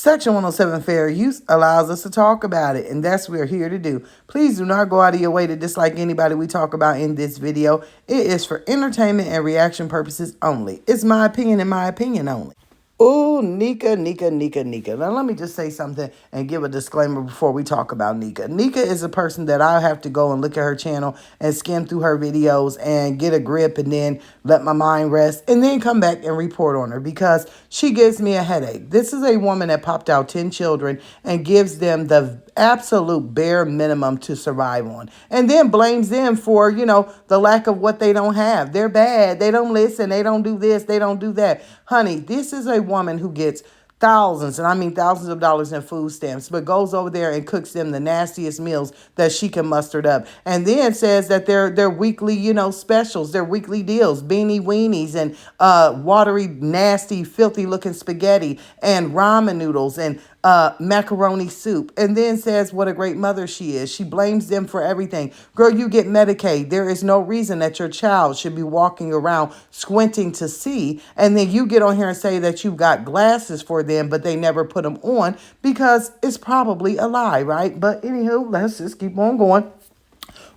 Section 107 Fair Use allows us to talk about it, and that's what we're here to do. Please do not go out of your way to dislike anybody we talk about in this video. It is for entertainment and reaction purposes only. It's my opinion and my opinion only. Oh, Nika, Nika, Nika, Nika. Now, let me just say something and give a disclaimer before we talk about Nika. Nika is a person that I have to go and look at her channel and skim through her videos and get a grip and then let my mind rest and then come back and report on her because she gives me a headache. This is a woman that popped out 10 children and gives them the absolute bare minimum to survive on and then blames them for, the lack of what they don't have. They're bad. They don't listen. They don't do this. They don't do that. Honey, this is a woman who gets thousands, and I mean thousands of dollars in food stamps, but goes over there and cooks them the nastiest meals that she can muster up. And then says that they're weekly, specials, their weekly deals, beanie weenies and watery, nasty, filthy looking spaghetti and ramen noodles and macaroni soup, and then says what a great mother she is. She blames them for everything. Girl, you get Medicaid. There is no reason that your child should be walking around squinting to see, and then you get on here and say that you've got glasses for them, but they never put them on because it's probably a lie, right? But anywho, let's just keep on going.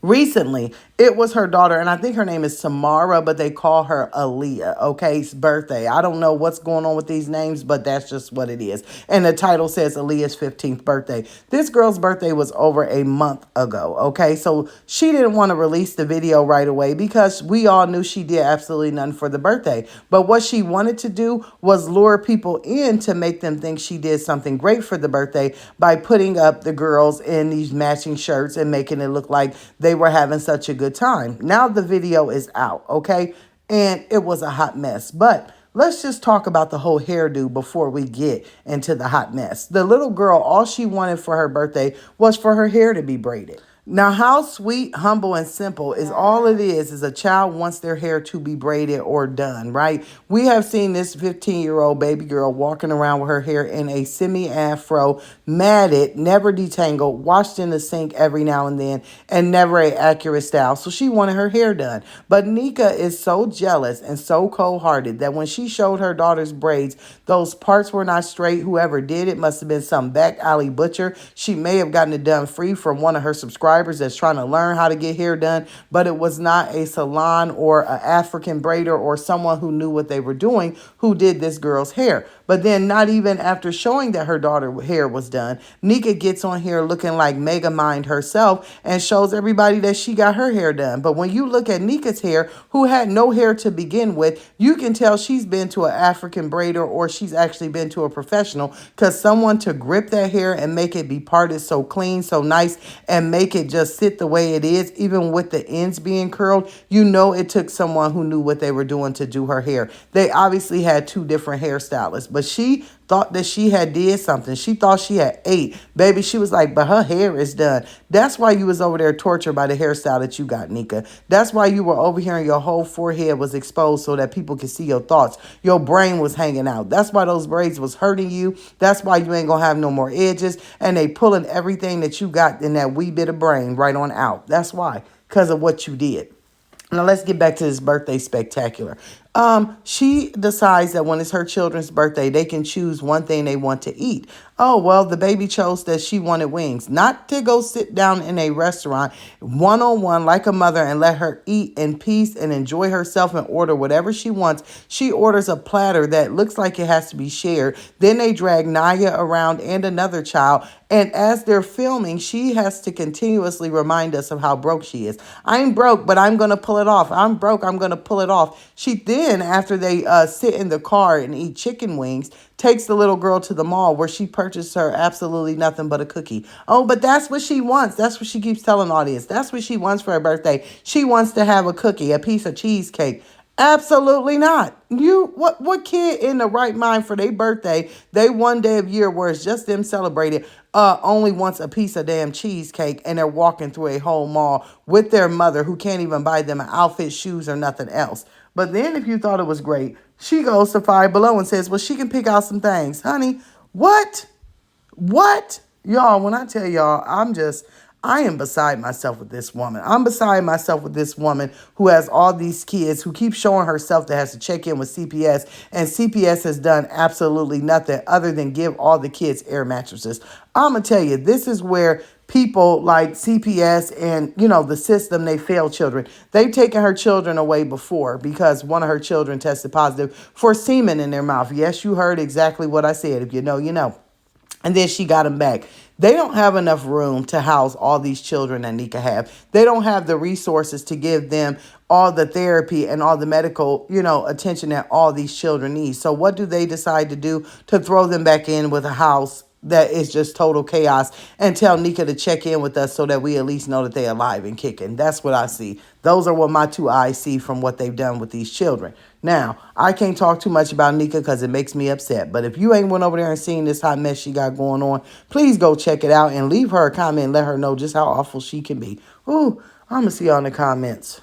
Recently, it was her daughter, and I think her name is Samara, but they call her Aaliyah, okay? Birthday. I don't know what's going on with these names, but that's just what it is. And the title says Aaliyah's 15th birthday. This girl's birthday was over a month ago, okay? So she didn't want to release the video right away because we all knew she did absolutely nothing for the birthday. But what she wanted to do was lure people in to make them think she did something great for the birthday by putting up the girls in these matching shirts and making it look like they were having such a good time. Now the video is out, okay? And it was a hot mess. But let's just talk about the whole hairdo before we get into the hot mess. The little girl, all she wanted for her birthday was for her hair to be braided. Now, how sweet, humble, and simple is all it is a child wants their hair to be braided or done, right? We have seen this 15-year-old baby girl walking around with her hair in a semi-afro, matted, never detangled, washed in the sink every now and then, and never an accurate style. So she wanted her hair done. But Nika is so jealous and so cold-hearted that when she showed her daughter's braids, those parts were not straight. Whoever did it must have been some back alley butcher. She may have gotten it done free from one of her subscribers that's trying to learn how to get hair done, but it was not a salon or an African braider or someone who knew what they were doing who did this girl's hair. But then not even after showing that her daughter's hair was done, Nika gets on here looking like Megamind herself and shows everybody that she got her hair done. But when you look at Nika's hair, who had no hair to begin with, you can tell she's been to an African braider or she's actually been to a professional, because someone to grip that hair and make it be parted so clean, so nice, and make it just sit the way it is, even with the ends being curled, it took someone who knew what they were doing to do her hair. They obviously had two different hairstylists, but she thought that she had did something. She thought she had ate. Baby, she was like, but her hair is done. That's why you was over there tortured by the hairstyle that you got, Nika. That's why you were over here and your whole forehead was exposed so that people could see your thoughts. Your brain was hanging out. That's why those braids was hurting you. That's why you ain't gonna have no more edges. And they pulling everything that you got in that wee bit of brain right on out. That's why, because of what you did. Now let's get back to this birthday spectacular. She decides that when it's her children's birthday, they can choose one thing they want to eat. Oh, well, the baby chose that she wanted wings, not to go sit down in a restaurant one-on-one like a mother and let her eat in peace and enjoy herself and order whatever she wants. She orders a platter that looks like it has to be shared. Then they drag Naya around and another child. And as they're filming, she has to continuously remind us of how broke she is. I'm broke, but I'm going to pull it off. I'm broke. I'm going to pull it off. She then, after they sit in the car and eat chicken wings, takes the little girl to the mall where she purchased her absolutely nothing but a cookie. Oh, but that's what she wants. That's what she keeps telling the audience. That's what she wants for her birthday. She wants to have a cookie, a piece of cheesecake. Absolutely not. What kid in the right mind for their birthday, they one day of year where it's just them celebrated, only wants a piece of damn cheesecake and they're walking through a whole mall with their mother who can't even buy them an outfit, shoes, or nothing else. But then if you thought it was great, she goes to Five Below and says, well, she can pick out some things. Honey, what? Y'all, when I tell y'all, I am beside myself with this woman. I'm beside myself with this woman who has all these kids, who keeps showing herself that has to check in with CPS, and CPS has done absolutely nothing other than give all the kids air mattresses. I'm going to tell you, this is where people like CPS and, the system, they fail children. They've taken her children away before because one of her children tested positive for semen in their mouth. Yes, you heard exactly what I said. If you know, you know. And then she got them back. They don't have enough room to house all these children that Nika have. They don't have the resources to give them all the therapy and all the medical, attention that all these children need. So what do they decide to do? To throw them back in with a house that is just total chaos and tell Nika to check in with us so that we at least know that they're alive and kicking. That's what I see. Those are what my two eyes see from what they've done with these children. Now, I can't talk too much about Nika because it makes me upset. But if you ain't went over there and seen this hot mess she got going on, please go check it out and leave her a comment and let her know just how awful she can be. Ooh, I'm going to see y'all in the comments.